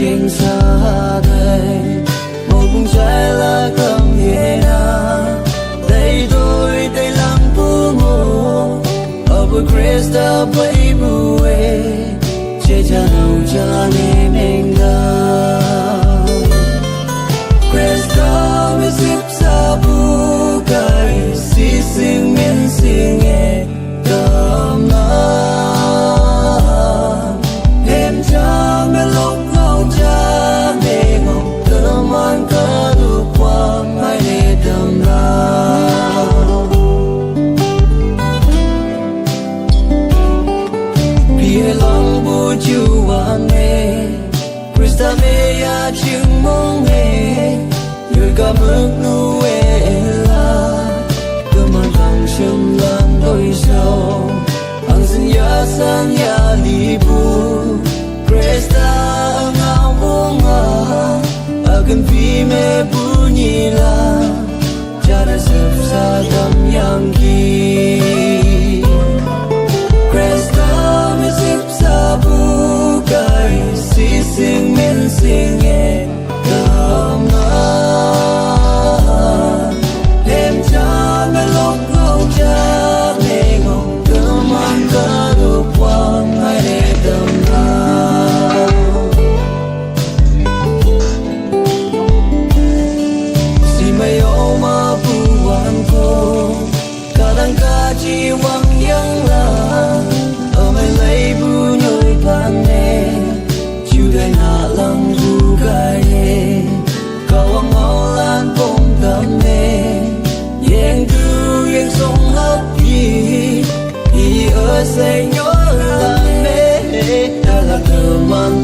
情洒的，我不再了更远啊，得对得浪不我，而不 Krista 背不为，这家老家你明的 Krista 没是啥不该，是心面心的的嘛。Krista me ya ching mong he, yoi ka mực nu la, cơ man thang shem lan đôi sầu, ang sin ya san ya li bu. Krista ngao buông akan phi me bu ni la, cha đã sập sa tâm yang ki. Krista me sip sa bu kai. Sing men sing it come on em cha me lok lok cha me ngong come on ka du quang ai de dam la si mai o ma pu wan ko ka dang ka chi wang yang la o mai lei bu nhoi pan ne Hãy subscribe cho kênh Ghiền Mì Gõ Để không bỏ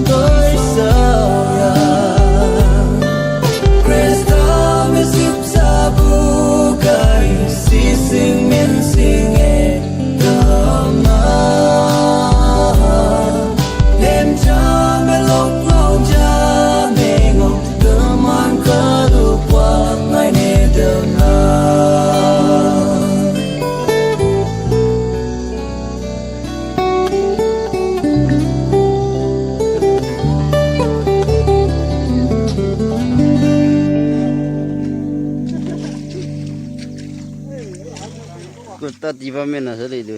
Kota tiba mana sih itu?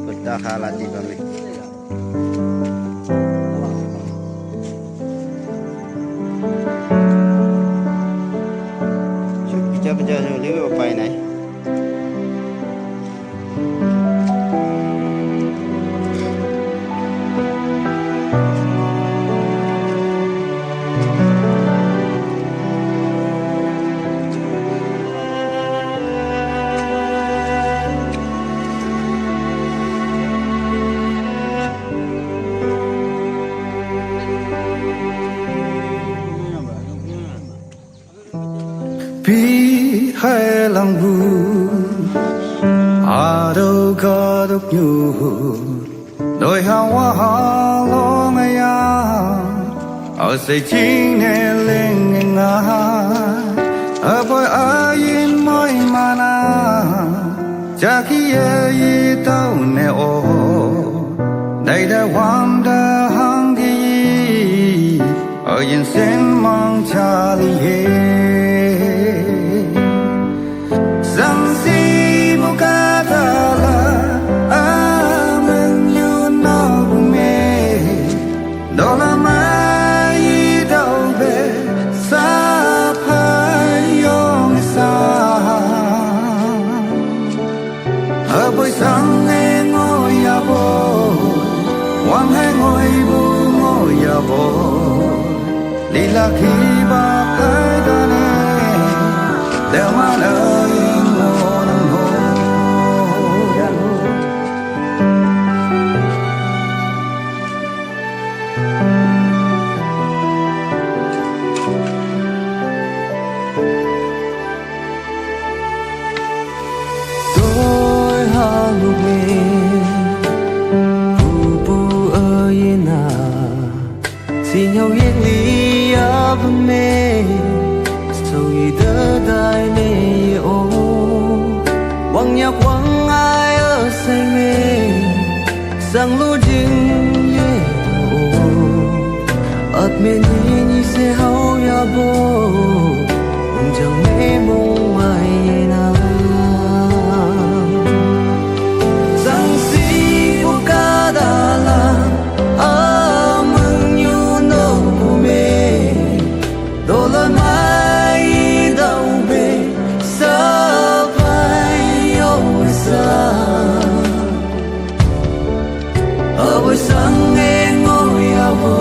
Kota kalah tiba mana? Pecah-pecah sekali apa ini? Pi hai lang bu ado ka do nyu doi ha wa ha lo nga ya ao sei ching ne ling nga a boy a yin moi mana ja ki ye yi tao ne o dai da wang da hang gi a yin sen mang cha li ye Lila kiba kaidane Dewala ingonam ho Tôi hàng lúc mê Bù bù ơi na Xin nhau yên lý me so ida dai me o wang yak wang ai a sai me sang lu jing ye o At menini se hao ya bo Ung jang me mong ai na Sang si bu ka da la Amang yu no bu me Do la mai dau be Sa pai yo sa Avoy sang e ngồi ya bo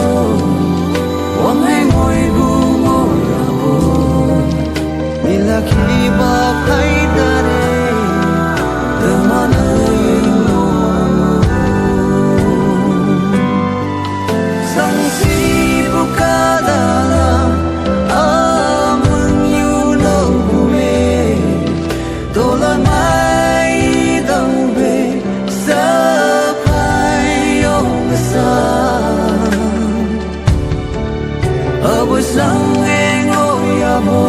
Wang hai ngồi gu ngồi ya bo Nila khi ba khai ta re Từ mà nơi ngồi Sang si bu ka da la Amang yu no bu me Do la mai dau be Sa pai yo sa Avoy sang e ngồi ya bo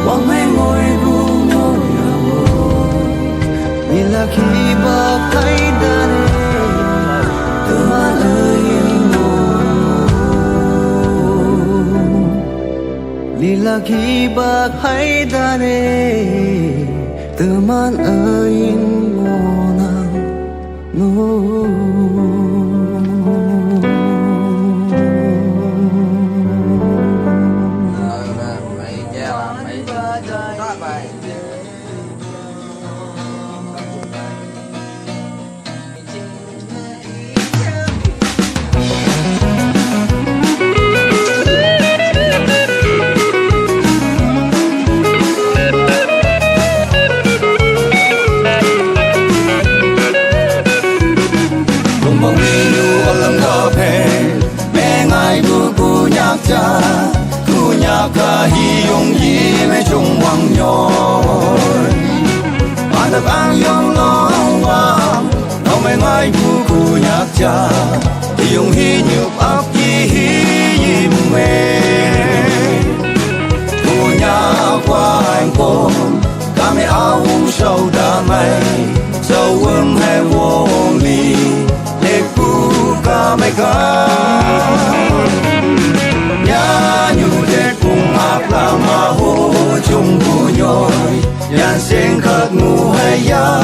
Wang hai ngồi gu ngồi ya bo Nila khi ba khai ta re Từ mà nơi Lila khi ba khai ta re Từ man ơi ngonang no Ka hi yong yi me chung wang nhoi Ba đập ang yong lo wa Nau me ngai ku nhạc cha Hi yong hi nhục ap yi hi yim me Ku nhạc qua anh cô Ka me áo sâu đa mây Sâu he wo li Le ku ka me ka Chung bu nhoi Yan sen khát ngu hay ya